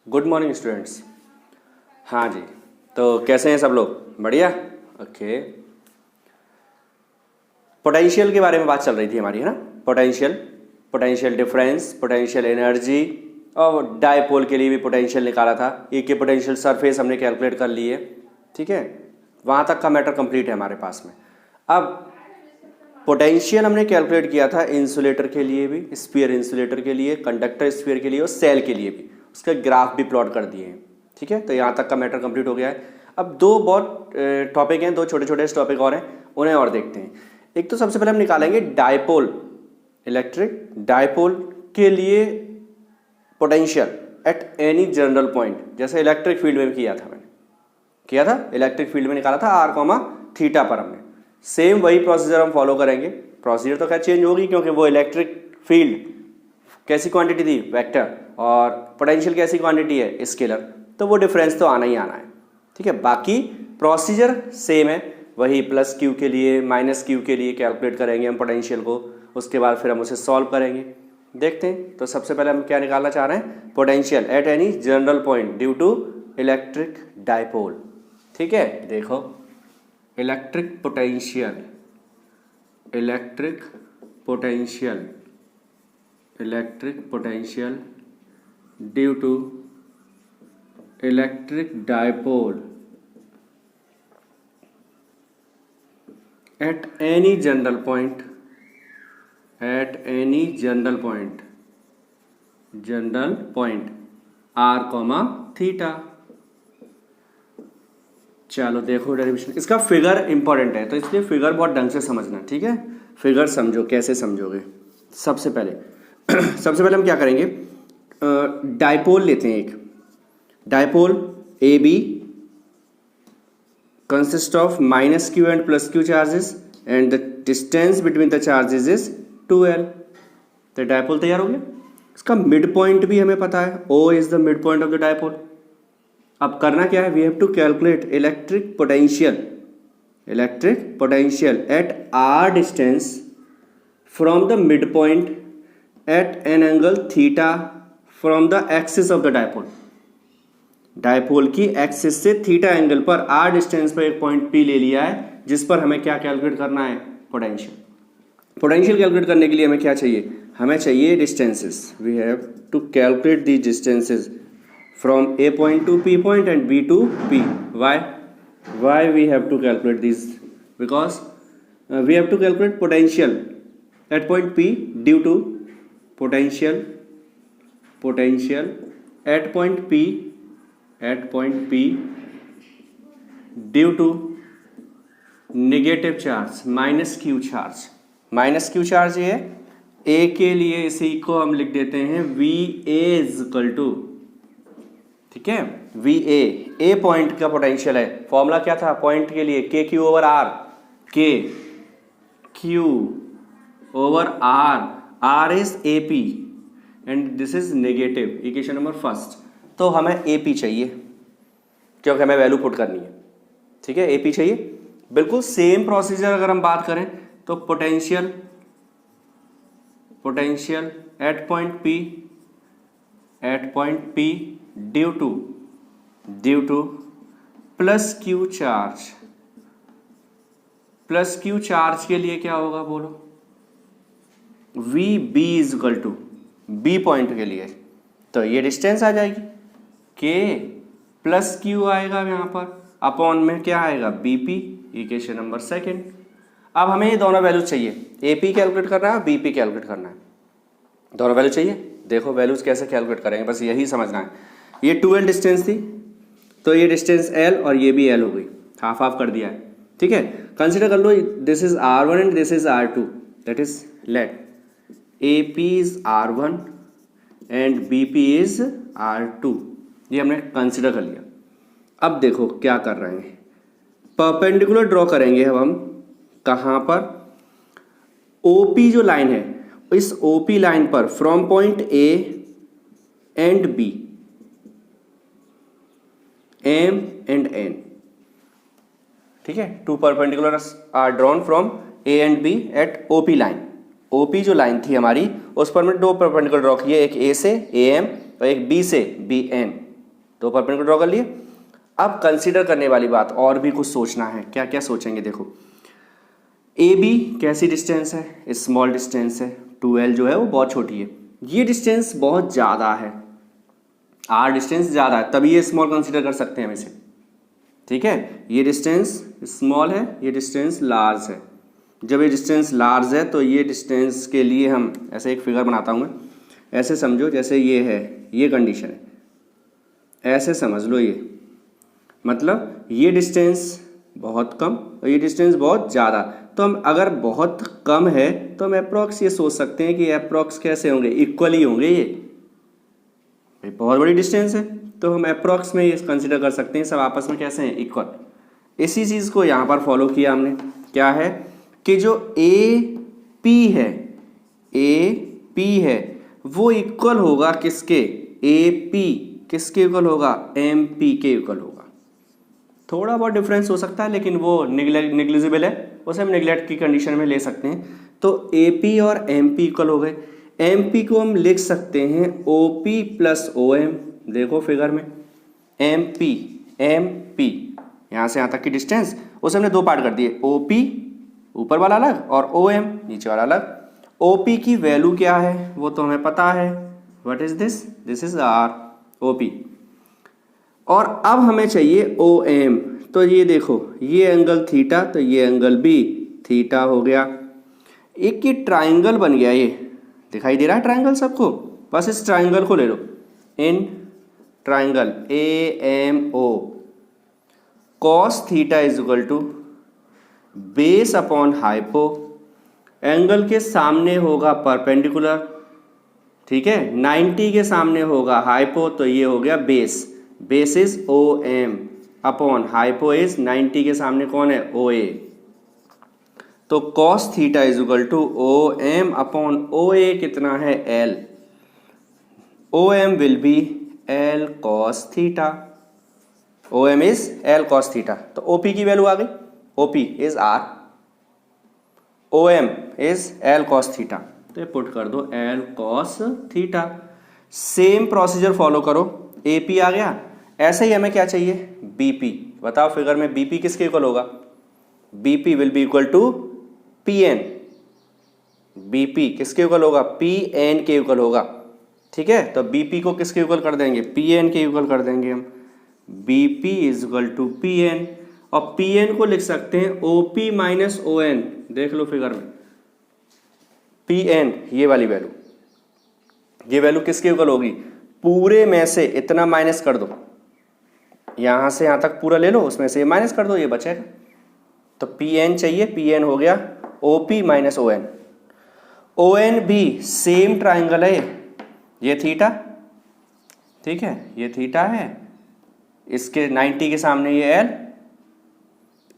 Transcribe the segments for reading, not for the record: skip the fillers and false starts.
Good morning students. हाँ जी, तो कैसे हैं सब लोग? बढ़िया। ओके, पोटेंशियल के बारे में बात चल रही थी हमारी, है ना। Potential, potential difference, potential energy, और डायपोल के लिए भी पोटेंशियल निकाला था। एक के पोटेंशियल सरफेस हमने कैलकुलेट कर ली है, ठीक है। वहाँ तक का मैटर कंप्लीट है हमारे पास में। अब पोटेंशियल हमने कैलकुलेट किया था इंसुलेटर के लिए भी, स्फीयर इंसुलेटर के लिए, कंडक्टर स्फीयर के लिए और सेल के लिए भी। उसका ग्राफ भी प्लॉट कर दिए हैं, ठीक है। तो यहाँ तक का मैटर कंप्लीट हो गया है। अब दो बहुत टॉपिक हैं, दो छोटे छोटे टॉपिक और हैं, उन्हें और देखते हैं। एक तो सबसे पहले हम निकालेंगे डायपोल, इलेक्ट्रिक डायपोल के लिए potential at any general point, जैसे इलेक्ट्रिक फील्ड में भी किया था, मैंने किया था इलेक्ट्रिक फील्ड में निकाला था आर कॉमा थीटा पर। हमने सेम वही प्रोसीजर हम फॉलो करेंगे। प्रोसीजर तो खैर चेंज होगी क्योंकि वो इलेक्ट्रिक फील्ड कैसी क्वांटिटी थी, वेक्टर, और पोटेंशियल कैसी क्वांटिटी है, स्केलर, तो वो डिफरेंस तो आना ही आना है, ठीक है। बाकी प्रोसीजर सेम है, वही प्लस क्यू के लिए माइनस क्यू के लिए कैलकुलेट करेंगे हम पोटेंशियल को, उसके बाद फिर हम उसे सॉल्व करेंगे। देखते हैं, तो सबसे पहले हम क्या निकालना चाह रहे हैं, potential at any general point due to electric dipole, ठीक है। देखो, electric potential, electric potential, electric potential due to electric dipole at any general point, at any general point, general point R comma theta. चलो देखो derivation, इसका figure important है तो इसलिए figure बहुत ढंग से समझना, ठीक है। फिगर समझो, कैसे समझोगे। सबसे पहले हम क्या करेंगे, डायपोल लेते हैं। एक dipole A B consist of minus Q and plus Q charges and the distance between the charges is 2l। तो डायपोल तैयार हो गया। इसका मिड पॉइंट भी हमें पता है, O is the mid point of the dipole. अब करना क्या है, we have to calculate electric potential, electric potential at R distance from the mid point at an angle theta from the axis of the dipole. Dipole की axis से theta angle पर R distance पर एक point P ले लिया है, जिस पर हमें क्या कैलकुलेट करना है, पोटेंशियल। पोटेंशियल कैलकुलेट करने के लिए हमें क्या चाहिए, हमें चाहिए distances. We have to calculate the distances from A point to P point and B to P. Why we have to calculate these? Because we have to calculate potential at point P due to potential at point P due to negative charge, minus Q charge। Minus Q charge ये है A के लिए, इसी को हम लिख देते हैं VA इज इक्वल टू, ठीक है, VA A पॉइंट का पोटेंशियल है। फॉर्मूला क्या था पॉइंट के लिए, K Q over R, K Q over R, R is AP and this is negative, equation number first. तो हमें AP चाहिए क्योंकि हमें वैल्यू पुट करनी है, ठीक है। AP चाहिए। बिल्कुल सेम प्रोसीजर अगर हम बात करें तो potential at point P due to plus Q charge के लिए क्या होगा बोलो, VB is equal to B point के लिए, तो ये डिस्टेंस आ जाएगी, K प्लस क्यू आएगा यहाँ पर, अपॉन में क्या आएगा, BP, इक्वेशन नंबर सेकेंड। अब हमें ये दोनों वैल्यूज चाहिए, AP कैलकुलेट करना है, BP कैलकुलेट करना है, दोनों वैल्यू चाहिए। देखो वैल्यूज कैसे कैलकुलेट करेंगे, बस यही समझना है। ये 2l डिस्टेंस थी, तो ये डिस्टेंस L और ये भी L हो गई, हाफ हाफ कर दिया है, ठीक है। कंसिडर कर लो this is R1 and this is R2, that is let AP is R1 and BP is R2, ये हमने कंसिडर कर लिया। अब देखो क्या कर रहे हैं, परपेंडिकुलर ड्रॉ करेंगे अब हम, कहाँ पर, OP जो लाइन है, इस OP लाइन पर from point A and B, M and N, ठीक है। Two perpendiculars are drawn from A and B at OP line. OP जो लाइन थी हमारी, उस पर मैं दो परपेंडिकुलर ड्रॉ किए, एक A से AM और एक B से BN, दो परपेंडिकुलर ड्रॉ कर लिए। अब कंसीडर करने वाली बात और भी कुछ सोचना है। क्या क्या सोचेंगे, देखो ए बी कैसी डिस्टेंस है, स्मॉल डिस्टेंस है, 2L जो है वो बहुत छोटी है, ये डिस्टेंस बहुत ज़्यादा है, R डिस्टेंस ज़्यादा है, तभी ये स्मॉल कंसीडर कर सकते हैं हम इसे, ठीक है। ये डिस्टेंस स्मॉल है, ये डिस्टेंस लार्ज है। जब ये डिस्टेंस लार्ज है तो ये डिस्टेंस के लिए हम ऐसे एक फिगर बनाता हूँ मैं, ऐसे समझो जैसे ये है, ये कंडीशन है, ऐसे समझ लो ये, मतलब ये डिस्टेंस बहुत कम और ये डिस्टेंस बहुत ज़्यादा। तो हम अगर बहुत कम है तो हम अप्रॉक्स ये सोच सकते हैं कि अप्रॉक्स कैसे होंगे, इक्वली होंगे। ये बहुत बड़ी डिस्टेंस है तो हम अप्रॉक्स में ये कंसिडर कर सकते हैं, सब आपस में कैसे हैं, इक्वल। इसी चीज़ को यहाँ पर फॉलो किया हमने। क्या है कि जो ए पी है वो इक्वल होगा किसके, ए पी किसके इक्वल होगा, एम पी के इक्वल होगा। थोड़ा बहुत डिफरेंस हो सकता है लेकिन वो निग्लिजिबल है, उसे हम निगलेक्ट की कंडीशन में ले सकते हैं। तो ए पी और एम पी इक्वल हो गए। एम पी को हम लिख सकते हैं O P plus O M, देखो फिगर में एम पी यहाँ से यहाँ तक की डिस्टेंस उसे हमने दो पार्ट कर दिए, ओ पी ऊपर वाला अलग और ओ एम नीचे वाला अलग। ओ पी की वैल्यू क्या है वो तो हमें पता है, what is this, this is R O P. और अब हमें चाहिए ओ एम, तो ये देखो ये एंगल थीटा तो ये एंगल भी थीटा हो गया। एक ये ट्राइंगल बन गया, ये दिखाई दे रहा है ट्राइंगल सबको, बस इस ट्राइंगल को ले लो, in triangle A M O, cos theta is equal to base upon hypo, angle के सामने होगा परपेंडिकुलर, ठीक है, 90 के सामने होगा हाइपो, तो ये हो गया base, base is O M upon hypo is 90 के सामने कौन है, ओ ए। तो cos theta is equal to O M upon O A कितना है, L, O M will be L cos theta, O M is L cos theta. तो O P की value आ गई, O P is R, O M is L cos theta, तो ये put कर दो L cos theta. Same procedure follow करो, A P आ गया, ऐसे ही हमें क्या चाहिए, बी पी। बताओ फिगर में बी पी किसके इक्वल होगा, B P will be equal to P N, B P किसके इक्वल होगा, पी एन के इक्वल होगा, ठीक है। तो बी पी को किसके इक्वल कर देंगे, पी एन के इक्वल कर देंगे हम, B P is equal to P N, और पी एन को लिख सकते हैं O P minus O N, देख लो फिगर में पी एन ये वाली वैल्यू, ये वैल्यू किसके इक्वल होगी, पूरे में से इतना माइनस कर दो, यहां से यहां तक पूरा ले लो, उसमें से माइनस कर दो, ये बचेगा। तो पी एन चाहिए, पी एन हो गया O P minus O N. O N भी सेम ट्राइंगल है, ये थीटा, ठीक है, ये थीटा है, इसके 90 के सामने ये एल,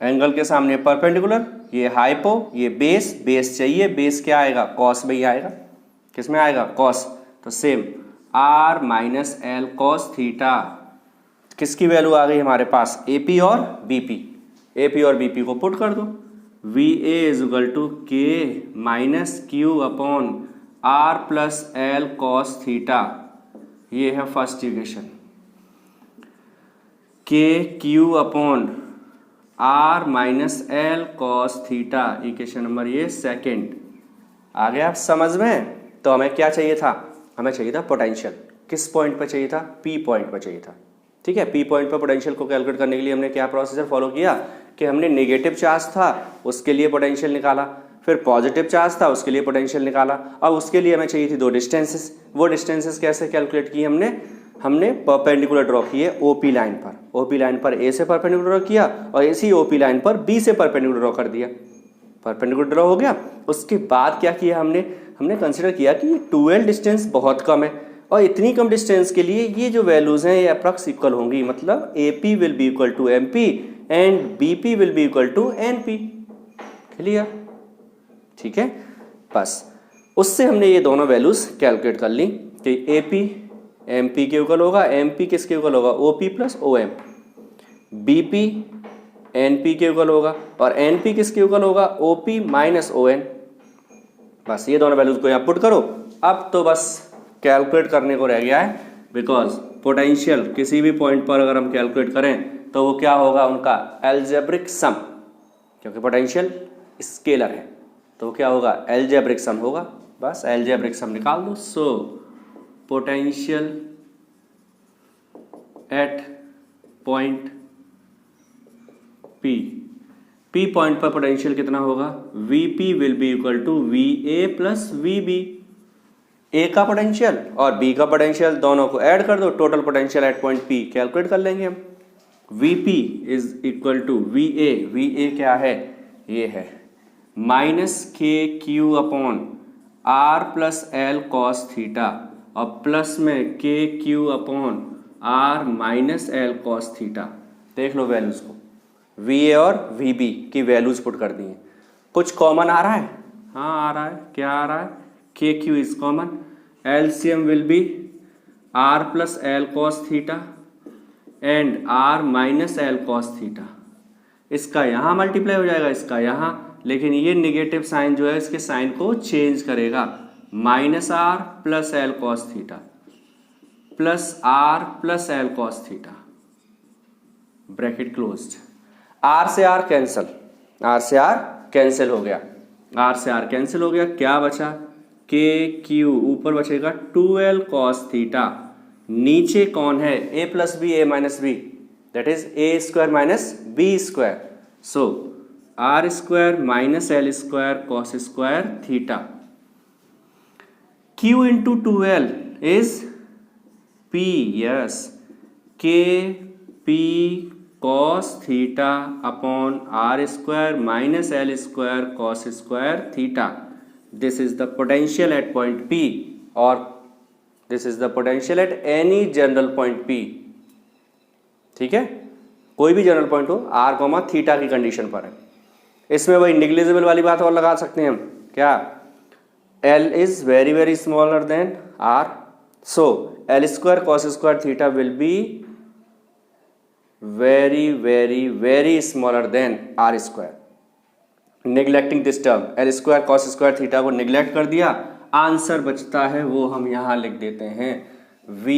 एंगल के सामने परपेंडिकुलर, ये हाइपो, ये बेस, बेस चाहिए, बेस क्या आएगा, कॉस में ही आएगा, किस में आएगा, कॉस। तो same R minus L cos theta, किसकी वैल्यू आ गई हमारे पास, ए पी और बी पी, ए पी और बी पी को पुट कर दो, V A is equal to K minus Q upon R plus L cos theta, ये है first equation, K Q upon R minus L cos theta, equation number ये second. आ गया आप समझ में। तो हमें क्या चाहिए था, हमें चाहिए था पोटेंशियल, किस पॉइंट पर चाहिए था, पी पॉइंट पर चाहिए था, ठीक है। पी पॉइंट पर पोटेंशियल को कैलकुलेट करने के लिए हमने क्या प्रोसीजर फॉलो किया कि हमने नेगेटिव चार्ज था उसके लिए पोटेंशियल निकाला, फिर पॉजिटिव चार्ज था उसके लिए पोटेंशियल निकाला, और उसके लिए हमें चाहिए थी दो डिस्टेंसेस। वो डिस्टेंसेस कैसे कैलकुलेट की हमने परपेंडिकुलर ड्रॉ किए ओपी लाइन पर, ओपी लाइन पर ए से परपेंडिकुलर ड्रॉ किया और इसी ओपी लाइन पर बी से परपेंडिकुलर ड्रॉ कर दिया, परपेंडिकुलर ड्रॉ हो गया। उसके बाद क्या किया हमने कंसिडर किया कि ये 2L डिस्टेंस बहुत कम है और इतनी कम डिस्टेंस के लिए ये जो वैल्यूज हैं ये अप्रॉक्स इक्वल होंगी, मतलब A P will be equal to M P and B P will be equal to N P, clear, ठीक है। बस उससे हमने ये दोनों वैल्यूज कैलकुलेट कर ली कि ए पी एम पी के इक्वल होगा, एम पी किसके इक्वल होगा, O P plus O M, B P N P के इक्वल होगा और एन पी किसके इक्वल होगा, O P minus O N. बस ये दोनों वैल्यूज को यहाँ पुट करो। अब तो बस कैलकुलेट करने को रह गया है बिकॉज पोटेंशियल किसी भी पॉइंट पर अगर हम कैलकुलेट करें तो वो क्या होगा, उनका एल्जेब्रिक सम, क्योंकि पोटेंशियल स्केलर है तो वो क्या होगा, एल्जेब्रिक सम होगा। बस एल्जेब्रिक सम निकाल दो। So potential at point P point पर पोटेंशियल कितना होगा, Vp will be equal to Va plus Vb। A का पोटेंशियल और बी का पोटेंशियल दोनों को ऐड कर दो, total potential at point P calculate कर लेंगे हम। Vp is equal to Va क्या है, ये है minus K Q upon R plus L cos theta और प्लस में K Q upon R minus L cos theta. देख लो वैल्यूज को, Va और Vb की वैल्यूज पुट कर दी हैं। कुछ कॉमन आ रहा है, हाँ आ रहा है, क्या आ रहा है, K Q is common, LCM will be R plus L cos theta and R minus L cos theta. इसका यहाँ मल्टीप्लाई हो जाएगा, इसका यहाँ, लेकिन ये निगेटिव साइन जो है इसके साइन को चेंज करेगा, minus R plus L cos theta plus R plus L cos theta, bracket closed. R से आर कैंसिल, आर से आर कैंसिल हो गया, आर से आर कैंसिल हो गया, क्या बचा, के क्यू ऊपर बचेगा 2l कॉस थीटा, नीचे कौन है, a plus B A minus B, that is A square minus B square. So R square minus L square cos square theta, q into 2l is p, yes, K P cos theta upon R square minus L square cos square theta. This is the potential at point P और this is the potential at any general point P। ठीक है, कोई भी general point हो R comma theta की condition पर है। इसमें वही निग्लिजिबल वाली बात और लगा सकते हैं हम, क्या, L is very very smaller than R, so L square cos square theta will be very very very smaller than R square. Neglecting this term, L square cos square theta को neglect कर दिया, answer बचता है वो हम यहां लिख देते हैं, V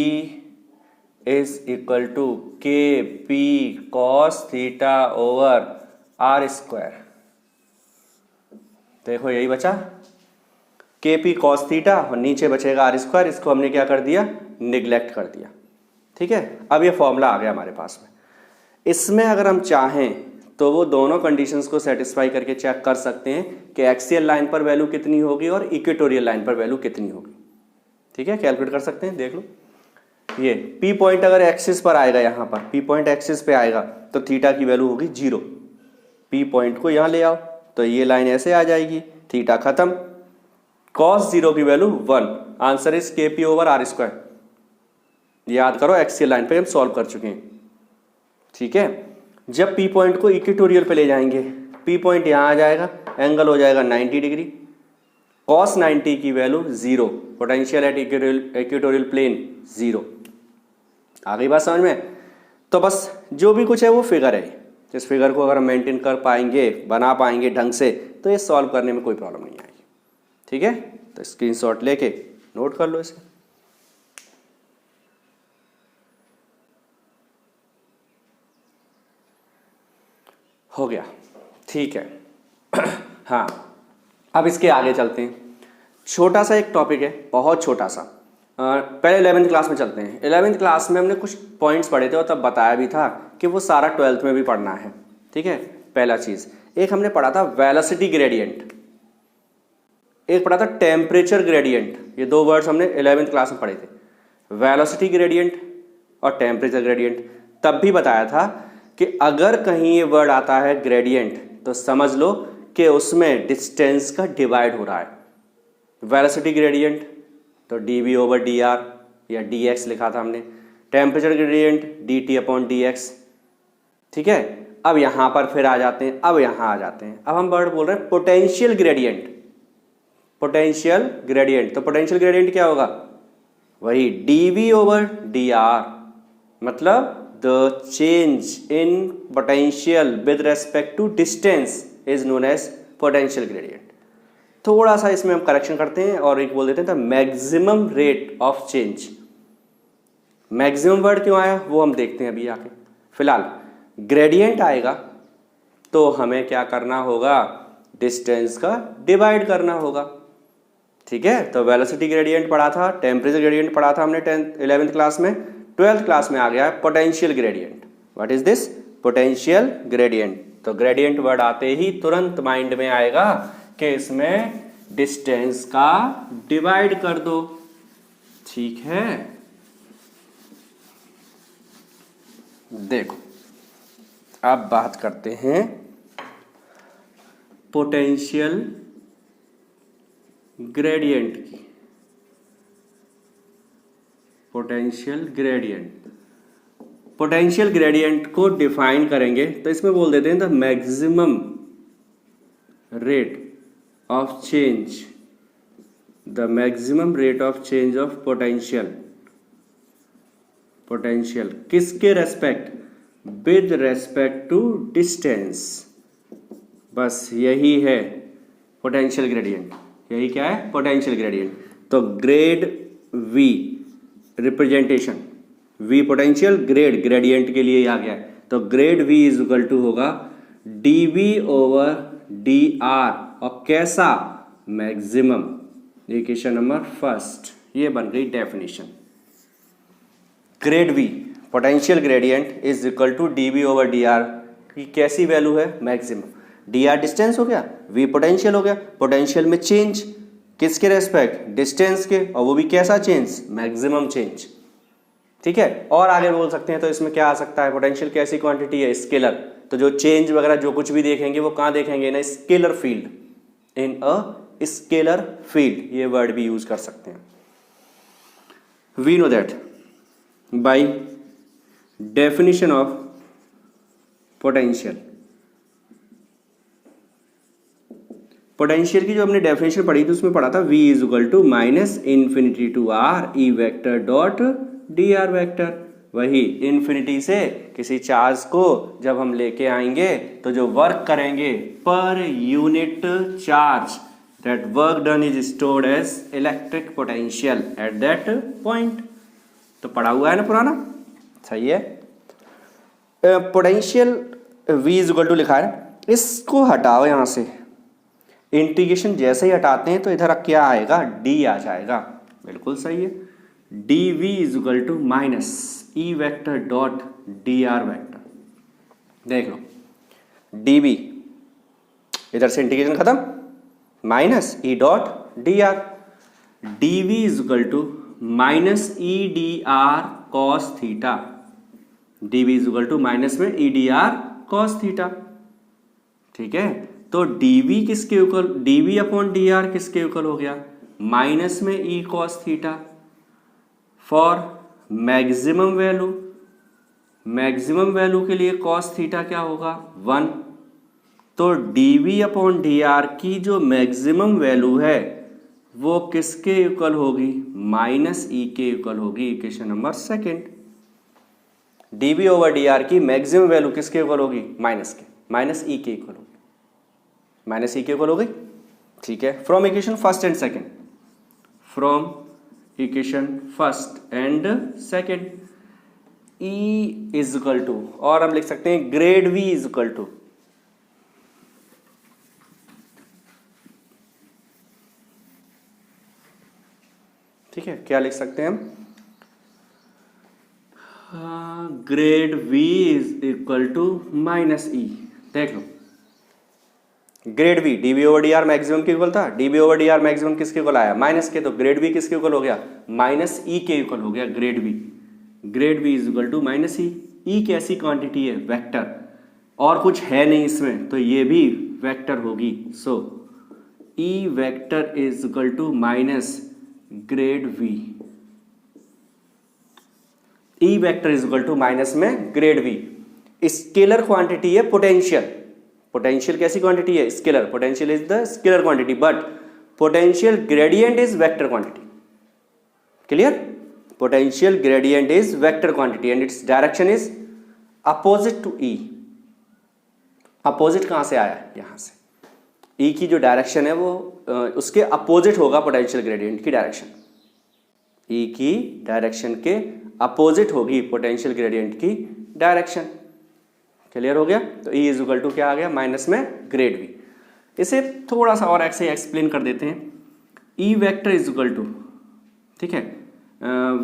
is equal to K P cos theta over R square. देखो यही बचा, के पी कॉस थीटा और नीचे बचेगा आर स्क्वायर, इसको हमने क्या कर दिया, निगलेक्ट कर दिया। ठीक है, अब ये फॉर्मूला आ गया हमारे पास में। इसमें अगर हम चाहें तो वो दोनों कंडीशंस को सेटिस्फाई करके चेक कर सकते हैं कि एक्सियल लाइन पर वैल्यू कितनी होगी और इक्वेटोरियल लाइन पर वैल्यू कितनी होगी। ठीक है, कैलकुलेट कर सकते हैं। देख लो, ये P पॉइंट अगर एक्सिस पर आएगा, यहाँ पर P पॉइंट एक्सिस पे आएगा तो थीटा की वैल्यू होगी 0। P पॉइंट को यहाँ ले आओ तो ये लाइन ऐसे आ जाएगी, थीटा खत्म, cos 0 की value 1, answer is KP over R square. याद करो एक्सियल लाइन पे हम सॉल्व कर चुके हैं। ठीक है, जब P पॉइंट को इक्वेटोरियल पे ले जाएंगे, P पॉइंट यहाँ आ जाएगा, एंगल हो जाएगा 90 डिग्री, cos 90 की value 0, potential at equatorial plane 0। आ गई बात समझ में? तो बस जो भी कुछ है वो फिगर है, इस फिगर को अगर हम मेंटेन कर पाएंगे, बना पाएंगे ढंग से, तो ये सॉल्व करने में कोई प्रॉब्लम नहीं आएगी। ठीक है, तो स्क्रीनशॉट लेके नोट कर लो इसे। हो गया, ठीक है। हाँ, अब इसके आगे चलते हैं। छोटा सा एक टॉपिक है, बहुत छोटा सा। पहले 11वीं क्लास में चलते हैं। 11वीं क्लास में हमने कुछ पॉइंट्स पढ़े थे और तब बताया भी था कि वो सारा 12th में भी पढ़ना है। ठीक है, पहला चीज़ एक हमने पढ़ा था वेलोसिटी ग्रेडियंट, एक पढ़ा था टेम्परेचर ग्रेडियंट। ये दो वर्ड्स हमने 11वीं क्लास में पढ़े थे, वेलोसिटी ग्रेडियंट और टेम्परेचर ग्रेडियंट। तब भी बताया था कि अगर कहीं ये वर्ड आता है ग्रेडियंट तो समझ लो कि उसमें डिस्टेंस का डिवाइड हो रहा है। वेलोसिटी ग्रेडियंट तो dv ओवर dr या dx लिखा था हमने, temperature gradient dt upon dx। ठीक है, अब यहाँ पर फिर आ जाते हैं, अब यहाँ आ जाते हैं। अब हम वर्ड बोल रहे हैं पोटेंशियल ग्रेडियंट। पोटेंशियल ग्रेडियंट, तो पोटेंशियल ग्रेडियंट क्या होगा, वही dv ओवर dr, मतलब the change in potential with respect to distance is known as potential gradient. थोड़ा सा इसमें हम करेक्शन करते हैं और एक बोल देते हैं the maximum rate of change. Maximum word क्यों आया वो हम देखते हैं अभी आके। फिलहाल ग्रेडियंट आएगा तो हमें क्या करना होगा, डिस्टेंस का डिवाइड करना होगा। ठीक है, तो वेलोसिटी ग्रेडियंट पढ़ा था, टेम्परेचर ग्रेडियंट पढ़ा था हमने 11th क्लास में। 12th क्लास में आ गया है potential gradient. What is this? Potential gradient. तो ग्रेडियंट वर्ड आते ही तुरंत माइंड में आएगा कि इसमें डिस्टेंस का डिवाइड कर दो। ठीक है, देखो अब बात करते हैं पोटेंशियल ग्रेडियंट की। पोटेंशियल ग्रेडियंट, पोटेंशियल ग्रेडियंट को डिफाइन करेंगे तो इसमें बोल देते हैं the maximum rate of change, the maximum rate of change of potential. Potential किसके respect? With respect to distance. बस यही है पोटेंशियल ग्रेडियंट। यही क्या है? Potential gradient. तो grad V representation, V potential, grad gradient के लिए आ गया है। तो grad V is equal to होगा D V over D R. और कैसा? मैक्सिमम। इक्वेशन नंबर फर्स्ट, ये बन गई definition. Grad V potential gradient is equal to D V over D R की कैसी वैल्यू है? मैक्सिमम। डी आर डिस्टेंस हो गया, वी पोटेंशियल हो गया। पोटेंशियल में चेंज किसके रेस्पेक्ट? डिस्टेंस के, और वो भी कैसा चेंज? Maximum change. ठीक है, और आगे बोल सकते हैं तो इसमें क्या आ सकता है? पोटेंशियल कैसी क्वांटिटी है? स्केलर। तो जो चेंज वगैरह जो कुछ भी देखेंगे वो कहाँ देखेंगे? ना scalar field, in a scalar field. ये वर्ड भी यूज कर सकते हैं। We know that by definition of potential, potential की जो हमने डेफिनेशन पढ़ी थी उसमें पढ़ा था v is equal to minus infinity to R E vector dot D R vector. वही इन्फिनिटी से किसी चार्ज को जब हम लेके आएंगे तो जो वर्क करेंगे पर unit charge, that work done is stored as electric potential at that point. तो पढ़ा हुआ है ना पुराना, सही है। Potential v is equal to लिखा है, इसको हटाओ यहाँ से। इंटीग्रेशन जैसे ही हटाते हैं तो इधर क्या आएगा? d आ जाएगा। बिल्कुल सही है। D V is equal to minus E vector dot D R vector. देख लो, डी वी इधर से इंटीग्रेशन खत्म, minus E dot D R. D V is equal to minus E D R cos theta. D V is equal to minus में E D R cos theta. ठीक है, तो dv किसके equal? dv upon D R किसके equal हो गया? Minus में e cos theta. For maximum value, maximum value के लिए cos थीटा क्या होगा? 1। तो dv अपॉन डी आर की जो मैक्सिमम वैल्यू है वो किसके इक्वल होगी? माइनस e के इक्वल होगी। Equation number second. dv over D R की मैक्सिमम वैल्यू किसके इक्वल होगी? माइनस के, माइनस e के इक्वल होगी। माइनस ई के इक्वल हो गई। ठीक है, from equation first and second, from equation first and second E is equal to, और हम लिख सकते हैं grad V is equal to, ठीक है, क्या लिख सकते हैं हम? Grad V is equal to minus E. देख लो, grad V D V over D R maximum के इक्वल था, D V over D R maximum किसके इक्वल आया? माइनस के। तो ग्रेड वी किसके इक्वल हो गया? माइनस ई के इक्वल हो गया grad V. Grad V is equal to minus E. E कैसी क्वांटिटी है? वेक्टर, और कुछ है नहीं इसमें, तो ये भी वेक्टर होगी। So E vector is equal to minus grad V. E vector is equal to minus में ग्रेड वी। स्केलर क्वांटिटी है पोटेंशियल। पोटेंशियल कैसी क्वांटिटी है? Scalar. Potential is the scalar quantity, but potential gradient is vector quantity. Clear? Potential gradient is vector quantity and its direction is opposite to E. Opposite कहां से आया? यहां से। ई की जो डायरेक्शन है वो उसके अपोजिट होगा पोटेंशियल ग्रेडियंट की डायरेक्शन। ई की डायरेक्शन के अपोजिट होगी पोटेंशियल ग्रेडियंट की डायरेक्शन। क्लियर हो गया? तो ई इज इक्वल टू क्या आ गया, माइनस में ग्रेड वी। इसे थोड़ा सा और ऐसे एक्सप्लेन कर देते हैं। E vector is equal to, ठीक है,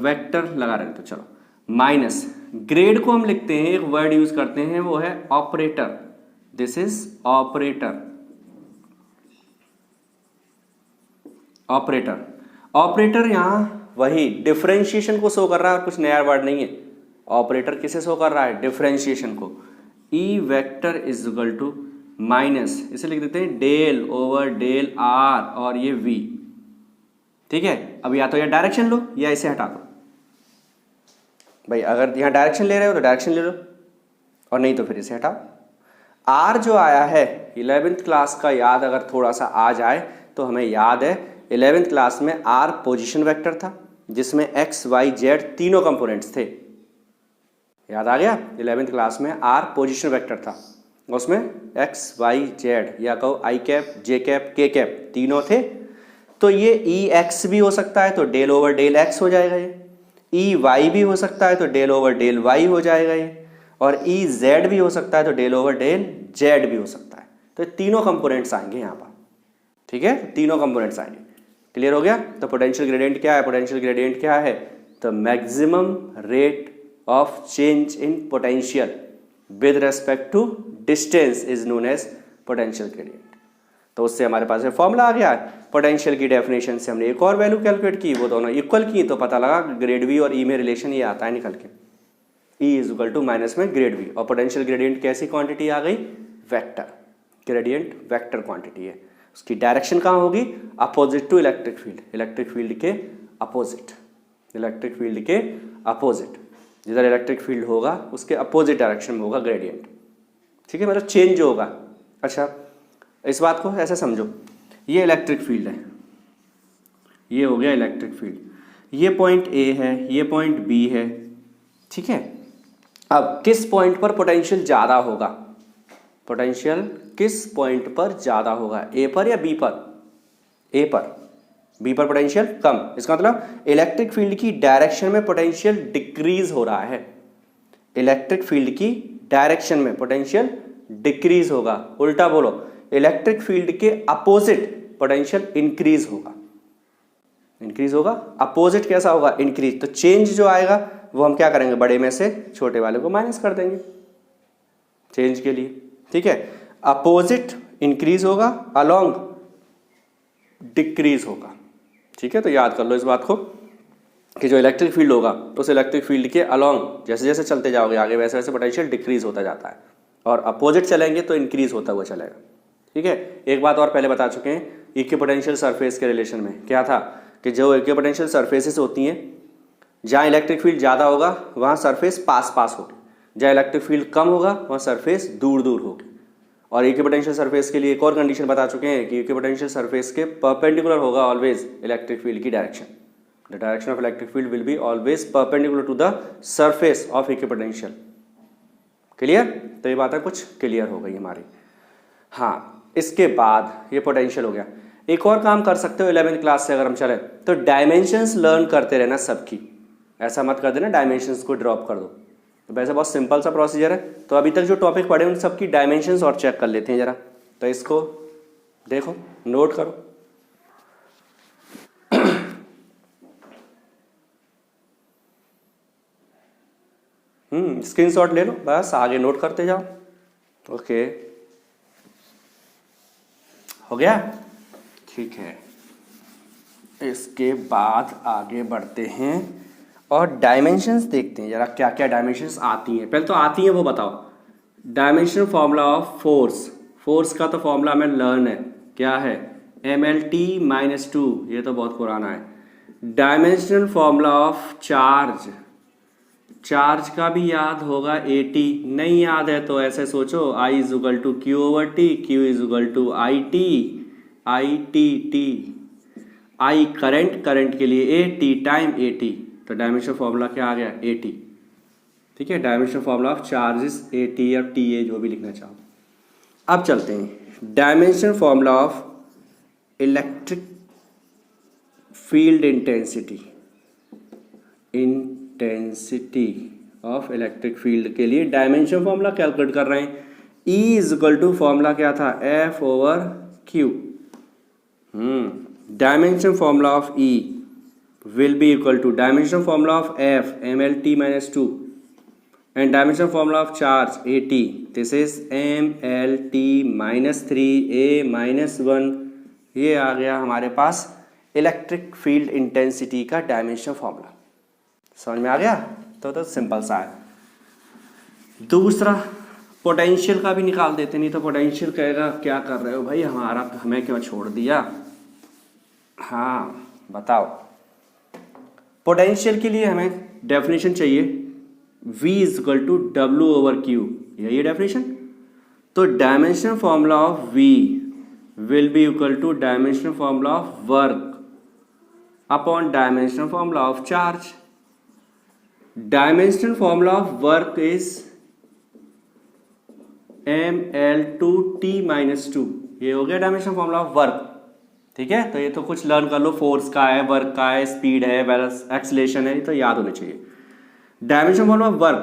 वेक्टर लगा रहे हैं तो चलो, माइनस ग्रेड को हम लिखते हैं, एक वर्ड यूज करते हैं वो है operator. This is operator. Operator operator यहां वही डिफरेंशिएशन को शो कर रहा है और कुछ नया वर्ड नहीं है। ऑपरेटर किसे शो कर रहा है, डिफरेंशिएशन को। E vector is equal to minus, इसे लिख देते हैं डेल ओवर डेल आर और ये वी। ठीक है, अब या तो ये डायरेक्शन लो या इसे हटा दो भाई। अगर यहाँ डायरेक्शन ले रहे हो तो डायरेक्शन ले लो और नहीं तो फिर इसे हटाओ। आर जो आया है 11th क्लास का, याद अगर थोड़ा सा आ जाए तो हमें याद है 11th क्लास में आर पोजीशन वेक्टर था जिसमें एक्स वाई जेड तीनों कंपोनेंट्स थे। याद आ गया? 11th क्लास में आर पोजीशन वेक्टर था, उसमें एक्स वाई जेड या कहो आई कैप जे कैप के कैप तीनों थे। तो ये ई एक्स भी हो सकता है तो डेल ओवर डेल एक्स हो जाएगा, ये ई वाई भी हो सकता है तो डेल ओवर डेल वाई हो जाएगा ये, और ई जेड भी हो सकता है तो डेल ओवर डेल जेड भी हो सकता है। तो तीनों कंपोनेंट्स आएंगे यहाँ पर। ठीक है, तीनों कंपोनेंट्स आएंगे। क्लियर हो गया? तो पोटेंशियल ग्रेडियंट क्या है? पोटेंशियल ग्रेडियंट क्या है? तो maximum rate of change in potential with respect to distance is known as potential gradient. तो उससे हमारे पास फॉर्मूला आ गया। पोटेंशियल की डेफिनेशन से हमने एक और वैल्यू कैलकुलेट की, वो दोनों इक्वल की तो पता लगा ग्रेड वी और ई में रिलेशन ये आता है निकल के, E is equal to minus में ग्रेड वी। और पोटेंशियल ग्रेडियंट कैसी क्वांटिटी आ गई? वेक्टर। ग्रेडियंट वेक्टर क्वांटिटी है, उसकी डायरेक्शन कहाँ होगी? Opposite to electric field. Electric field के अपोजिट, इलेक्ट्रिक फील्ड के अपोजिट, जिधर इलेक्ट्रिक फील्ड होगा उसके अपोजिट डायरेक्शन में होगा ग्रेडियंट। ठीक है, मतलब चेंज होगा। अच्छा, इस बात को ऐसे समझो, ये इलेक्ट्रिक फील्ड है, ये हो गया इलेक्ट्रिक फील्ड, ये पॉइंट ए है, ये पॉइंट बी है। ठीक है, अब किस पॉइंट पर पोटेंशियल ज़्यादा होगा? पोटेंशियल किस पॉइंट पर ज़्यादा होगा, ए पर या बी पर? ए पर। बी पर पोटेंशियल कम। इसका मतलब इलेक्ट्रिक फील्ड की डायरेक्शन में पोटेंशियल डिक्रीज हो रहा है। इलेक्ट्रिक फील्ड की डायरेक्शन में पोटेंशियल डिक्रीज होगा। उल्टा बोलो, इलेक्ट्रिक फील्ड के अपोजिट पोटेंशियल इंक्रीज होगा। इंक्रीज होगा, अपोजिट कैसा होगा? इंक्रीज। तो चेंज जो आएगा वो हम क्या करेंगे? बड़े में से छोटे वाले को माइनस कर देंगे चेंज के लिए। ठीक है, अपोजिट इंक्रीज होगा, अलोंग डिक्रीज होगा। ठीक है, तो याद कर लो इस बात को कि जो इलेक्ट्रिक फील्ड होगा उस इलेक्ट्रिक फील्ड के अलोंग जैसे जैसे चलते जाओगे आगे वैसे वैसे पोटेंशियल डिक्रीज होता जाता है, और अपोजिट चलेंगे तो इंक्रीज होता हुआ चलेगा। ठीक है, एक बात और पहले बता चुके हैं, इक्विपोटेंशियल सरफेस के रिलेशन में क्या था कि जो इक्विपोटेंशियल सरफेसेस होती हैं, जहाँ इलेक्ट्रिक फील्ड ज़्यादा होगा वहाँ सरफेस पास पास होगी, जहाँ इलेक्ट्रिक फील्ड कम होगा वहाँ सरफेस दूर दूर होगी। और इक्विपोटेंशियल सरफेस के लिए एक और कंडीशन बता चुके हैं कि इक्विपोटेंशियल सरफेस के परपेंडिकुलर होगा ऑलवेज इलेक्ट्रिक फील्ड की direction. The direction of electric field will be always perpendicular to the surface of equipotential. Clear? तो ये बातें कुछ क्लियर हो गई हमारी। हाँ, इसके बाद ये पोटेंशियल हो गया। एक और काम कर सकते हो 11th क्लास से अगर हम चले तो डायमेंशंस लर्न करते रहना सबकी। ऐसा मत कर देना डायमेंशंस को ड्रॉप कर दो। तो वैसे बहुत सिंपल सा प्रोसीजर है। तो अभी तक जो टॉपिक पढ़े उन सबकी डायमेंशंस और चेक कर लेते हैं जरा। तो इसको देखो, नोट करो। स्क्रीनशॉट ले लो, बस आगे नोट करते जाओ। ओके, हो गया? ठीक है, इसके बाद आगे बढ़ते हैं और डायमेंशंस देखते हैं जरा क्या क्या डायमेंशंस आती हैं। पहले तो आती हैं वो बताओ। Dimension formula of force, force का तो फॉर्मूला में लर्न है, क्या है? mlt-2, ये तो बहुत पुराना है। Dimensional formula of charge, charge का भी याद होगा 80। नहीं याद है तो ऐसे सोचो, I is equal to Q over T, Q is equal to I T. I current, current के लिए A, T time A T. तो डायमेंशन फॉर्मूला क्या आ गया? A T. ठीक है, dimension formula of charges A T या T A, जो भी लिखना चाहो। अब चलते हैं dimension formula of electric field intensity. Intensity of electric field के लिए डायमेंशन फॉर्मूला कैलकुलेट कर रहे हैं। E is equal to formula क्या था, F over Q। Dimension formula of E will be equal to dimension formula of F mlt minus 2 and dimension formula of charge at, this is mlt minus 3a minus 1। ये आ गया हमारे पास electric field intensity का dimension formula. समझ में आ गया? तो simple सा है। दूसरा पोटेंशियल का भी निकाल देते, नहीं तो पोटेंशियल कहेगा क्या कर रहे हो भाई, हमें क्यों छोड़ दिया। हाँ बताओ, पोटेंशियल के लिए हमें डेफिनेशन चाहिए, V is equal to W over Q, यही डेफिनेशन। तो dimension formula of V will be equal to dimension formula of work upon dimension formula of charge. Dimension formula of work is ml2t minus 2, ये हो गया dimension formula of work. ठीक है, तो ये तो कुछ लर्न कर लो, फोर्स का है, वर्क का है, स्पीड है, बैलेंस एक्सीलरेशन है, ये तो याद होने चाहिए। Dimension formula of work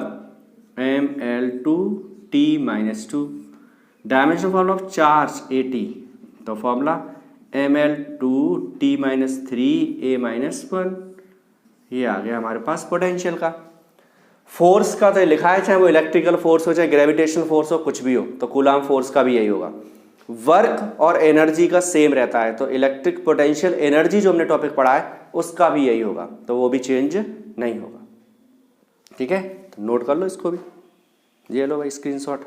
ml2t minus 2, dimension formula of charge at, तो formula ml2t minus 3a minus 1। ये आ गया हमारे पास पोटेंशियल का। फोर्स का तो लिखा है, चाहे वो इलेक्ट्रिकल फोर्स हो, चाहे ग्रेविटेशनल फोर्स हो, कुछ भी हो, तो कूलाम फोर्स का भी यही होगा। वर्क और एनर्जी का सेम रहता है, तो इलेक्ट्रिक पोटेंशियल एनर्जी जो हमने टॉपिक पढ़ा है उसका भी यही होगा, तो वो भी चेंज नहीं होगा। ठीक है, तो नोट कर लो इसको भी, ये लो भाई स्क्रीनशॉट।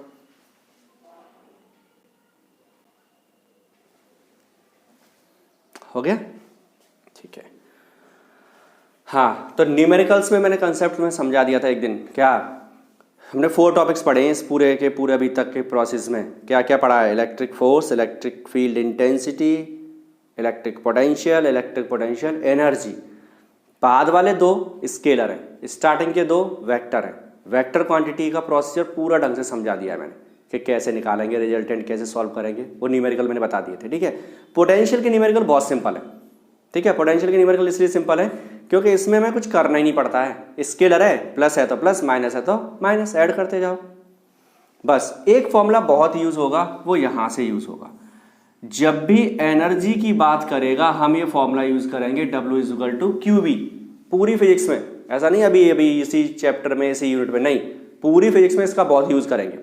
हो गया? ठीक है। हाँ, तो न्यूमेरिकल्स में मैंने कंसेप्ट में समझा दिया था एक दिन। क्या हमने 4 टॉपिक्स पढ़े हैं इस पूरे के पूरे अभी तक के प्रोसेस में। क्या क्या पढ़ा है? Electric force, electric field intensity, electric potential energy. बाद वाले 2 स्केलर हैं, स्टार्टिंग के 2 वेक्टर हैं। वेक्टर क्वांटिटी का प्रोसीजर पूरा ढंग से समझा दिया है मैंने कि कैसे निकालेंगे रिजल्टेंट, कैसे सॉल्व करेंगे, वो न्यूमेरिकल मैंने बता दिए थे। ठीक है, पोटेंशियल के न्यूमेरिकल बहुत सिंपल है। ठीक है, पोटेंशियल के न्यूमेरिकल इसलिए सिंपल है क्योंकि इसमें हमें कुछ करना ही नहीं पड़ता है। स्केलर है, प्लस है तो प्लस, माइनस है तो माइनस, ऐड करते जाओ बस। एक फॉर्मूला बहुत यूज होगा, वो यहां से यूज होगा। जब भी एनर्जी की बात करेगा हम ये फॉर्मूला यूज करेंगे, W is equal to QV। पूरी फिजिक्स में ऐसा नहीं, अभी इसी चैप्टर में, इसी यूनिट में नहीं, पूरी फिजिक्स में इसका बहुत यूज करेंगे।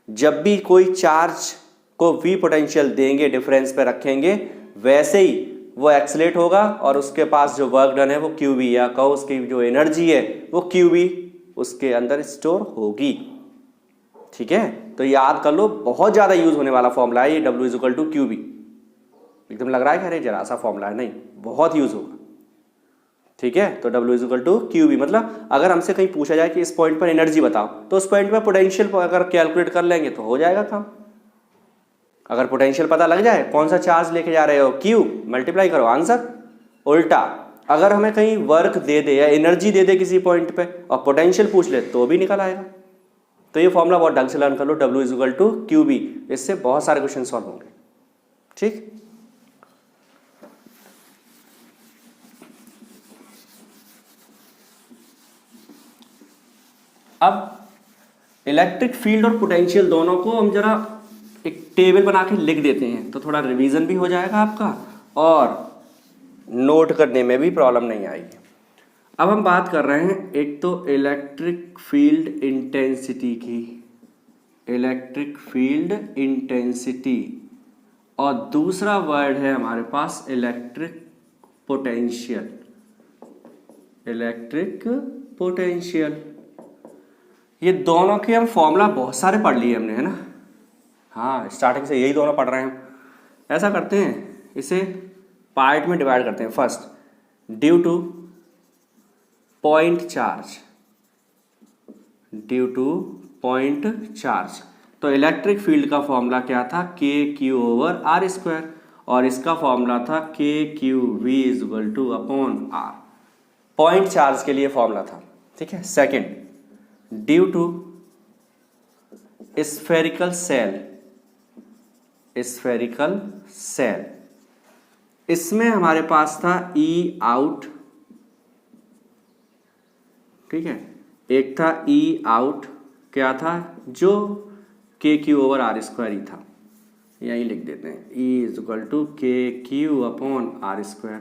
जब भी कोई चार्ज को V पोटेंशियल देंगे, डिफरेंस पे रखेंगे, वैसे ही वो एक्सलेट होगा और उसके पास जो वर्क डन है वो QV, या कहो उसकी जो एनर्जी है वो QV उसके अंदर स्टोर होगी। ठीक है, तो याद कर लो, बहुत ज्यादा यूज होने वाला फॉर्मूला है ये, W is equal to QV। एकदम लग रहा है कि अरे जरा सा फॉर्मूला है, नहीं, बहुत यूज होगा। ठीक है, तो W is equal to QV, मतलब अगर हमसे कहीं पूछा जाए कि इस पॉइंट पर एनर्जी बताओ, तो उस पॉइंट पर पोटेंशियल अगर कैलकुलेट कर लेंगे तो हो जाएगा काम। अगर पोटेंशियल पता लग जाए, कौन सा चार्ज लेके जा रहे हो, Q, मल्टीप्लाई करो, आंसर। उल्टा अगर हमें कहीं वर्क दे दे या एनर्जी दे दे किसी पॉइंट पे और पोटेंशियल पूछ ले तो भी निकल आएगा। तो ये फॉर्मूला बहुत ढंग से लर्न कर लो, W is equal to QV, इससे बहुत सारे क्वेश्चन सॉल्व होंगे। ठीक, अब इलेक्ट्रिक फील्ड और पोटेंशियल दोनों को हम जरा एक टेबल बना के लिख देते हैं, तो थोड़ा रिवीजन भी हो जाएगा आपका और नोट करने में भी प्रॉब्लम नहीं आएगी। अब हम बात कर रहे हैं एक तो इलेक्ट्रिक फील्ड इंटेंसिटी की, इलेक्ट्रिक फील्ड इंटेंसिटी, और दूसरा वर्ड है हमारे पास इलेक्ट्रिक पोटेंशियल, इलेक्ट्रिक पोटेंशियल। ये दोनों के हम फॉर्मूला बहुत सारे पढ़ लिए हमने, है ना। हाँ, स्टार्टिंग से यही दोनों पढ़ रहे हैं हम। ऐसा करते हैं, इसे पार्ट में डिवाइड करते हैं। First, due two point charge, due two point charge, तो इलेक्ट्रिक फील्ड का फॉर्मूला क्या था, KQ ओवर R स्क्वायर, और इसका फॉर्मूला था KQV is equal to upon R। Point charge के लिए फॉर्मूला था। ठीक है, second, due to spherical shell, spherical shell, इसमें हमारे पास था E आउट ठीक है। एक था E आउट, क्या था, जो KQ/R² ही था, यहीं लिख देते हैं E = KQ/R²।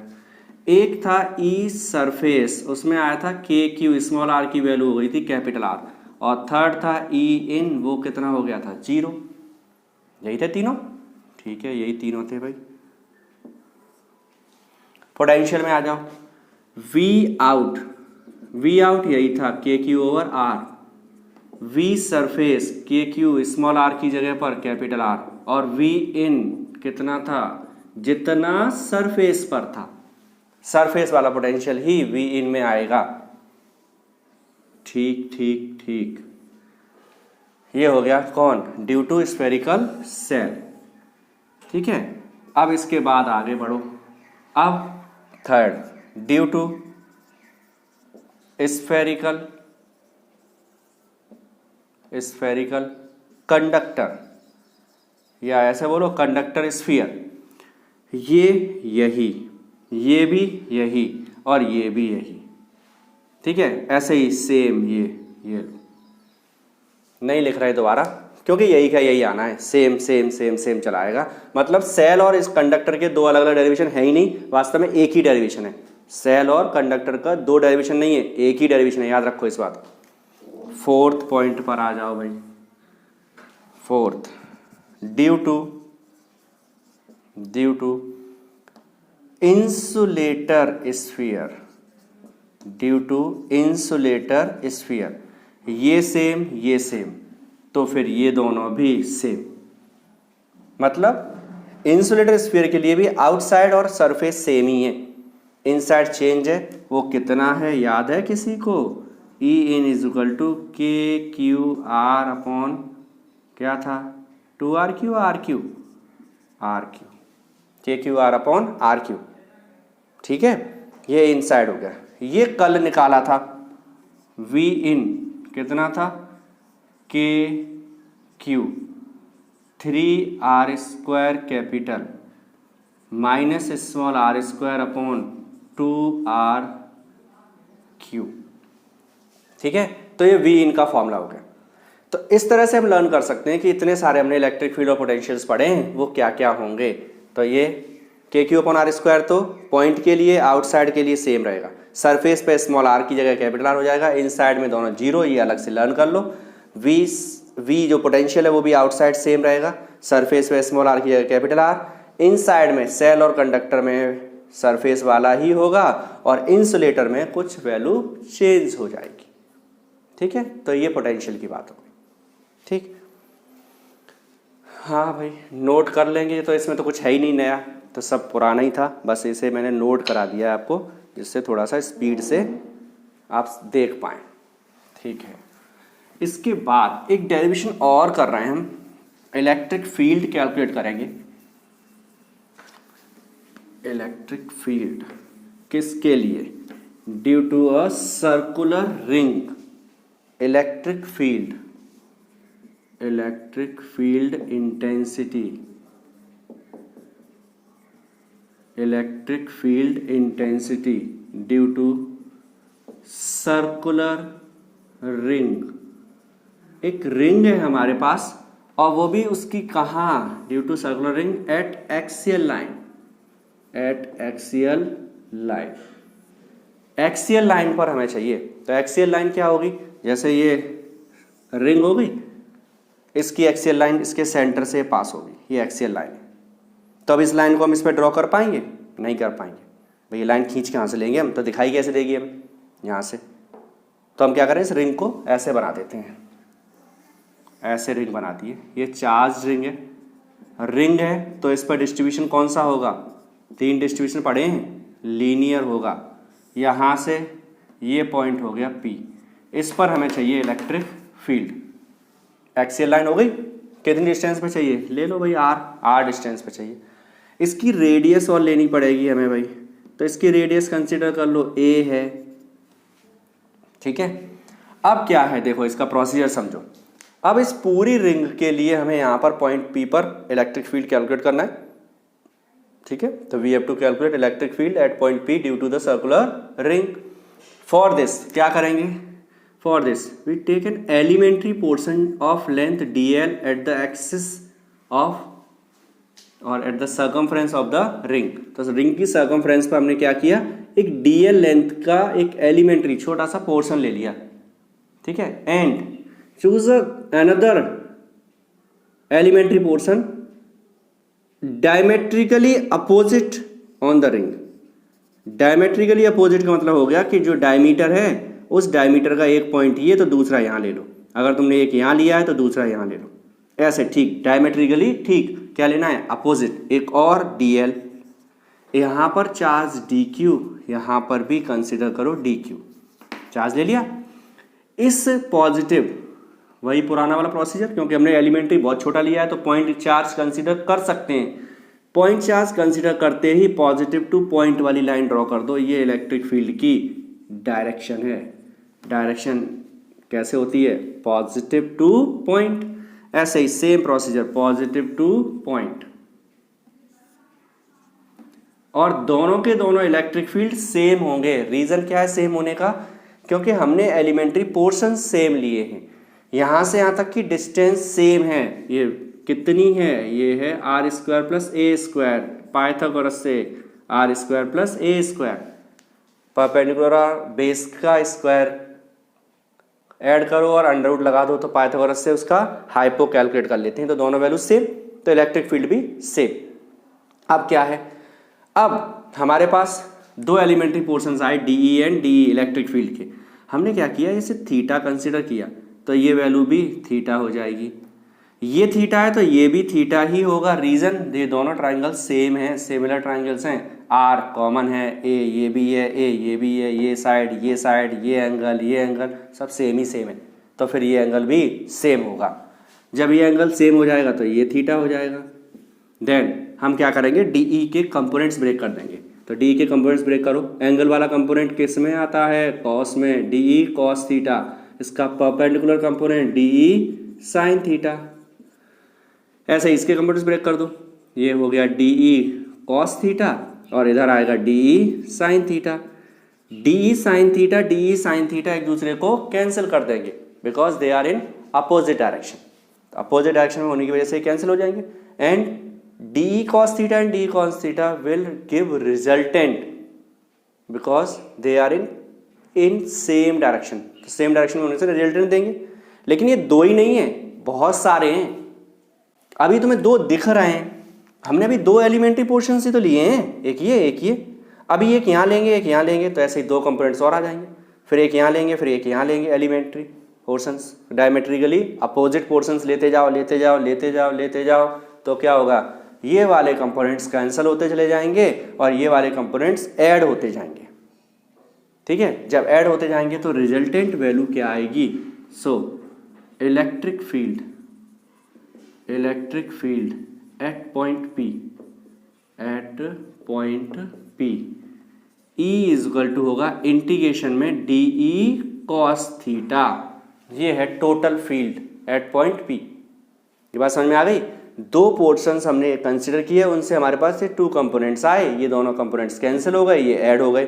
एक था E सरफेस, उसमें आया था KQ, स्मॉल r की वैल्यू हो गई थी कैपिटल R, और थर्ड था E इन, वो कितना हो गया था 0। यही थे तीनों, ठीक है, यही तीनों थे भाई। पोटेंशियल में आ जाओ, V आउट यही था KQ/R, V surface KQ small r की जगह पर कैपिटल R, और V इन कितना था, जितना सरफेस पर था, सरफेस वाला पोटेंशियल ही V इन में आएगा। ठीक ठीक ठीक, ये हो गया कौन, ड्यू टू स्फेरिकल सेल। ठीक है, अब इसके बाद आगे बढ़ो। अब third, due to spherical conductor, या ऐसे बोलो कंडक्टर स्फीयर, ये भी यही और ये भी यही। ठीक है, ऐसे ही सेम ये नहीं लिख रहे दोबारा, क्योंकि यही का यही आना है, सेम सेम सेम सेम चलाएगा। मतलब सेल और इस कंडक्टर के दो अलग अलग डेरिवेशन है ही नहीं, वास्तव में एक ही डेरिवेशन है। सेल और कंडक्टर का दो डेरिवेशन नहीं है, एक ही डेरिवेशन है, याद रखो इस बात। फोर्थ पॉइंट पर आ जाओ भाई। Fourth, due to insulator sphere, ये सेम, तो फिर ये दोनों भी सेम। मतलब इंसुलेटर स्फीयर के लिए भी आउटसाइड और सरफेस सेम ही है, इनसाइड चेंज है। वो कितना है, याद है किसी को, E in = KQR अपॉन क्या था, 2RQ RQ, KQR upon RQ। ठीक है, ये इनसाइड हो गया। ये कल निकाला था, V in कितना था, KQ 3R² capital minus small r² upon 2RQ। ठीक है, तो ये V इन का फॉर्मूला हो गया। तो इस तरह से हम लर्न कर सकते हैं कि इतने सारे हमने इलेक्ट्रिक फील्ड और पोटेंशियल्स पढ़े हैं, वो क्या क्या होंगे। तो ये KQ/R² तो पॉइंट के लिए, आउटसाइड के लिए सेम रहेगा, सरफेस पे स्मॉल r की जगह कैपिटल R हो जाएगा, इनसाइड में दोनों जीरो, ये अलग से लर्न कर लो। V जो पोटेंशियल है वो भी आउटसाइड सेम रहेगा, सरफेस पे स्मॉल r की जगह कैपिटल R, इनसाइड में सेल और कंडक्टर में सरफेस वाला ही होगा, और इंसुलेटर में कुछ वैल्यू चेंज हो जाएगी। ठीक है, तो ये पोटेंशियल की बात होगी। ठीक, हाँ भाई, नोट कर लेंगे, तो इसमें तो कुछ है ही नहीं नया, तो सब पुराना ही था, बस इसे मैंने नोट करा दिया है आपको, जिससे थोड़ा सा स्पीड से आप देख पाएँ। ठीक है, इसके बाद एक डेरिवेशन और कर रहे हैं हम, इलेक्ट्रिक फील्ड कैलकुलेट करेंगे। इलेक्ट्रिक फील्ड किसके लिए, due to a circular ring. Electric field intensity due to circular ring. एक रिंग है हमारे पास, और वो भी उसकी कहाँ, due to circular ring at axial line पर हमें चाहिए। तो एक्सियल लाइन क्या होगी, जैसे ये रिंग हो गई, इसकी एक्सियल लाइन इसके सेंटर से पास होगी, ये एक्सियल लाइन है। तो अब इस लाइन को हम इस पर ड्रॉ कर पाएंगे, नहीं कर पाएंगे भाई। ये लाइन खींच कहाँ से लेंगे हम, तो दिखाई कैसे देगी हमें, यहाँ से। तो हम क्या करें, इस रिंग को ऐसे बना देते हैं, ऐसे रिंग बनाती है, ये चार्ज रिंग है, तो इस पर डिस्ट्रीब्यूशन कौन सा होगा, 3 डिस्ट्रीब्यूशन पढ़े हैं, लीनियर होगा। यहाँ से ये पॉइंट हो गया P, इस पर हमें चाहिए इलेक्ट्रिक फील्ड। एक्सियल लाइन हो गई, कितनी डिस्टेंस पे चाहिए, ले लो भाई R डिस्टेंस पे चाहिए। इसकी रेडियस और लेनी पड़ेगी हमें भाई, तो इसकी रेडियस कंसीडर कर लो A है। ठीक है, अब क्या है, देखो इसका प्रोसीजर समझो। अब इस पूरी रिंग के लिए हमें यहाँ पर पॉइंट P पर इलेक्ट्रिक फील्ड कैलकुलेट करना है। ठीक है, तो we have to calculate electric field at point P due to the circular ring. For this क्या करेंगे, For this, we take an elementary portion of length dl at the axis of or at the circumference of the ring. तो ring की circumference पर हमने क्या किया, एक dl length का एक एलिमेंट्री छोटा सा पोर्शन ले लिया, ठीक है. And choose another elementary portion diametrically opposite on the ring. Diametrically opposite का मतलब हो गया कि जो डायमीटर है उस डायमीटर का एक पॉइंट ये तो दूसरा यहाँ ले लो. अगर तुमने एक यहाँ लिया है तो दूसरा यहाँ ले लो, ऐसे. ठीक, डायमेट्रिकली. ठीक, क्या लेना है, अपोजिट. एक और dl, यहाँ पर चार्ज dq, यहाँ पर भी कंसिडर करो dq. चार्ज ले लिया. इस पॉजिटिव, वही पुराना वाला प्रोसीजर, क्योंकि हमने एलिमेंट्री बहुत छोटा लिया है तो पॉइंट चार्ज कंसिडर कर सकते हैं. पॉइंट चार्ज कंसिडर करते ही पॉजिटिव टू पॉइंट वाली लाइन ड्रॉ कर दो. ये इलेक्ट्रिक फील्ड की डायरेक्शन है. डायरेक्शन कैसे होती है, पॉजिटिव टू पॉइंट. ऐसे ही same procedure, positive to point. और दोनों के दोनों इलेक्ट्रिक फील्ड सेम होंगे. रीजन क्या है सेम होने का, क्योंकि हमने एलिमेंट्री पोर्शन सेम लिए हैं. यहां से यहां तक की डिस्टेंस सेम है. ये कितनी है, ये है are square plus A square. Pythagoras से आर स्क्वायर प्लस ए स्क्वायर. परपेंडिकुलर बेस का स्क्वायर ऐड करो और अंडर रूट लगा दो तो पाइथागोरस से उसका हाइपो कैलकुलेट कर लेते हैं. तो दोनों वैल्यू सेम, तो इलेक्ट्रिक फील्ड भी सेम. अब क्या है, अब हमारे पास दो एलिमेंट्री पोर्शंस आए DE and DE electric field के. हमने क्या किया, इसे थीटा कंसिडर किया तो ये वैल्यू भी थीटा हो जाएगी. ये थीटा है तो ये भी थीटा ही होगा. रीजन, ये दोनों ट्राइंगल सेम है, सिमिलर ट्राइंगल्स हैं. आर कॉमन है, ए ये भी है, ए ये भी है, ये साइड, ये एंगल सब सेम ही सेम है. तो फिर ये एंगल भी सेम होगा. जब ये एंगल सेम हो जाएगा तो ये थीटा हो जाएगा. देन हम क्या करेंगे, डीई के कंपोनेंट्स ब्रेक कर देंगे. तो डीई के कंपोनेंट्स ब्रेक करो. एंगल वाला कंपोनेंट किस में आता है, कॉस में. DE cos theta. इसका perpendicular component dE sine theta. ऐसे इसके कंपोनेंट्स ब्रेक कर दो. ये हो गया डीई कॉस थीटा और इधर आएगा DE sine theta. DE sine theta एक दूसरे को कैंसिल कर देंगे because they are in opposite direction. Opposite direction में होने की वजह से कैंसिल हो जाएंगे. And DE cos theta and DE cos theta will give resultant because they are in same direction. तो सेम डायरेक्शन में होने से रिजल्टेंट देंगे. लेकिन ये दो ही नहीं है, बहुत सारे हैं. अभी तुम्हें दो दिख रहे हैं, हमने अभी दो एलिमेंट्री पोर्शन से तो लिए हैं, एक ये. अभी एक यहाँ लेंगे, एक यहाँ लेंगे, तो ऐसे ही दो कंपोनेंट्स और आ जाएंगे. फिर एक यहाँ लेंगे, फिर एक यहाँ लेंगे. Elementary portions diametrically opposite portions लेते जाओ तो क्या होगा, ये वाले कंपोनेंट्स कैंसिल होते चले जाएंगे और ये वाले कंपोनेंट्स ऐड होते जाएंगे. ठीक है, जब ऐड होते जाएंगे तो रिजल्टेंट वैल्यू क्या आएगी. So electric field at point P E is equal to होगा इंटीग्रेशन में डी ई कॉस थीटा. ये है total field at point P. ये बात समझ में आ गई. दो पोर्शंस हमने कंसिडर किए, उनसे हमारे पास ये टू कंपोनेंट्स आए. ये दोनों कंपोनेंट्स कैंसिल हो गए, ये ऐड हो गए.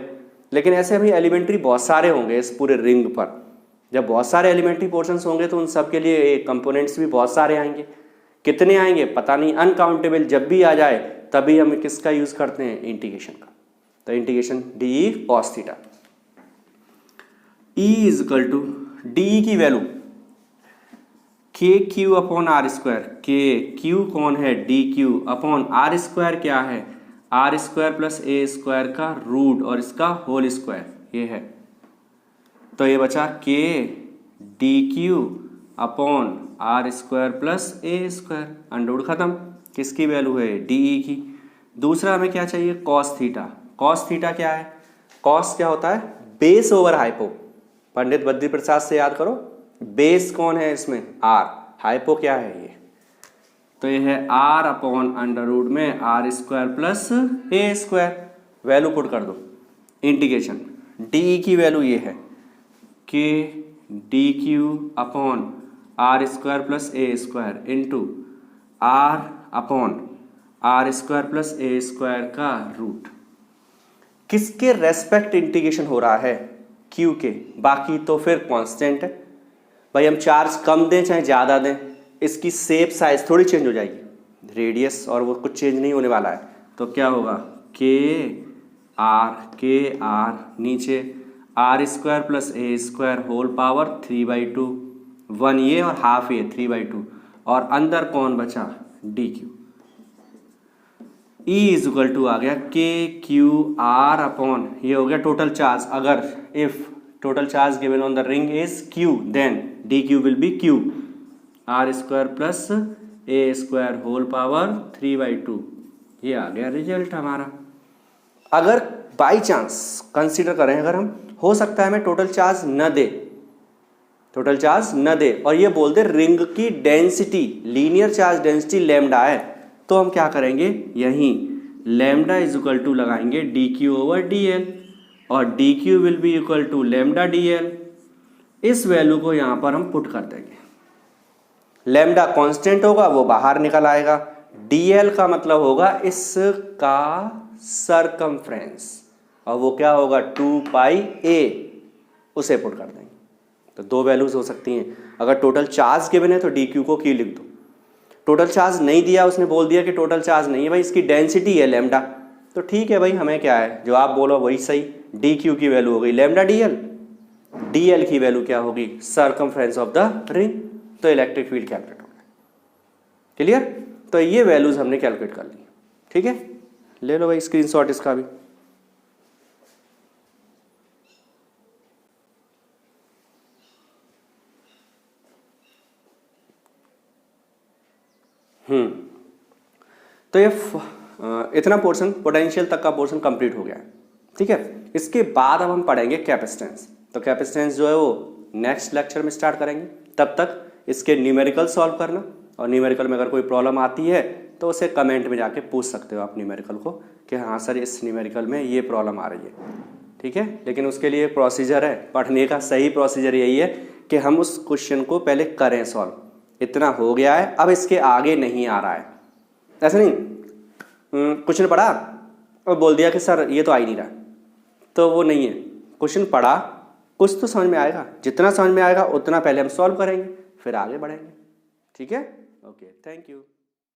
लेकिन ऐसे अभी एलिमेंट्री बहुत सारे होंगे इस पूरे रिंग पर. जब बहुत सारे एलिमेंट्री पोर्शंस होंगे तो उन सब के लिए कंपोनेंट्स भी बहुत सारे आएंगे. कितने आएंगे पता नहीं, अनकाउंटेबल. जब भी आ जाए तभी हम किसका यूज करते हैं, इंटीग्रेशन का. तो integration D cos theta. E is equal to D की value K Q upon R square. K Q कौन है, D Q upon R square क्या है, are square plus A square का रूट और इसका होल स्क्वायर ये है. तो ये बचा के D Q upon R square plus ए स्क्वायर. अंडर खत्म. किसकी वैल्यू है, डी की. दूसरा हमें क्या चाहिए, कॉस थीटा. कॉस थीटा क्या है, कॉस क्या होता है, base over hypo. Pandit Badri Prasad से याद करो. बेस कौन है इसमें, आर. हाइपो क्या है ये, तो ये है आर अपॉन अंडर रूट में आर स्क्वायर प्लस ए स्क्वायर. वैल्यू पुट कर दो. इंटीग्रेशन डी की वैल्यू ये है K D Q upon R square plus ए square into R upon R square plus ए स्क्वायर का रूट. किसके रेस्पेक्ट इंटीग्रेशन हो रहा है, क्यू के, बाकी तो फिर कांस्टेंट है। भाई हम चार्ज कम दें चाहे ज़्यादा दें, इसकी शेप साइज थोड़ी चेंज हो जाएगी, रेडियस और वो कुछ चेंज नहीं होने वाला है। तो क्या होगा के आर नीचे आर स्क्वायर प्लस ए स्क्वायर होल पावर 3/2, 1 ये और हाफ ये 3/2, और अंदर कौन बचा d q. E is equal to आ गया के क्यू आर अपॉन, ये हो गया टोटल चार्ज। अगर if total charge given on the ring is q then d q will be q r square plus A square whole power 3/2। ये आ गया result हमारा। अगर बाई चांस कंसीडर करें, अगर हम हो सकता है हमें टोटल चार्ज न दे और ये बोल दे रिंग की density, linear charge density lambda है, तो हम क्या करेंगे, यहीं लैम्डा इज इक्वल टू लगाएंगे d q over d l, और d q will be equal to lambda d l. इस वैल्यू को यहाँ पर हम पुट कर देंगे। लैम्डा कांस्टेंट होगा, वो बाहर निकल आएगा। डी एल का मतलब होगा इसका सरकमफ्रेंस, और वो क्या होगा 2πa, उसे पुट कर देंगे। तो दो वैल्यूज हो सकती हैं। अगर टोटल चार्ज गिवन है तो डी क्यू को क्यू लिख दो। टोटल चार्ज नहीं दिया, उसने बोल दिया कि टोटल चार्ज नहीं है भाई, इसकी डेंसिटी है लैम्डा, तो ठीक है भाई, हमें क्या है जो आप बोलो वही सही। डी क्यू की वैल्यू हो गई lambda d L, D L की वैल्यू क्या होगी सरकमफ्रेंस ऑफ द रिंग, तो इलेक्ट्रिक फील्ड कैलकुलेट होगा। क्लियर? तो ये वैल्यूज हमने कैलकुलेट कर ली। ठीक है, ले लो भाई स्क्रीनशॉट इसका भी। तो ये इतना पोर्शन पोटेंशियल तक का पोर्शन कंप्लीट हो गया है। ठीक है, इसके बाद अब हम पढ़ेंगे कैपेसिटेंस। तो कैपेसिटेंस जो है वो नेक्स्ट लेक्चर में स्टार्ट करेंगे। तब तक इसके न्यूमेरिकल सॉल्व करना, और न्यूमेरिकल में अगर कोई प्रॉब्लम आती है तो उसे कमेंट में जाके पूछ सकते हो आप न्यूमेरिकल को कि हाँ सर इस न्यूमेरिकल में ये प्रॉब्लम आ रही है। ठीक है, लेकिन उसके लिए प्रोसीजर है, पढ़ने का सही प्रोसीजर यही है कि हम उस क्वेश्चन को पहले करें सॉल्व। इतना हो गया है, अब इसके आगे नहीं आ रहा है। ऐसा नहीं क्वेश्चन पढ़ा और बोल दिया कि सर ये तो आ ही नहीं रहा, तो वो नहीं है। क्वेश्चन पढ़ा, कुछ तो समझ में आएगा, जितना समझ में आएगा उतना पहले हम सॉल्व करेंगे, फिर आगे बढ़ेंगे। ठीक है, ओके, थैंक यू।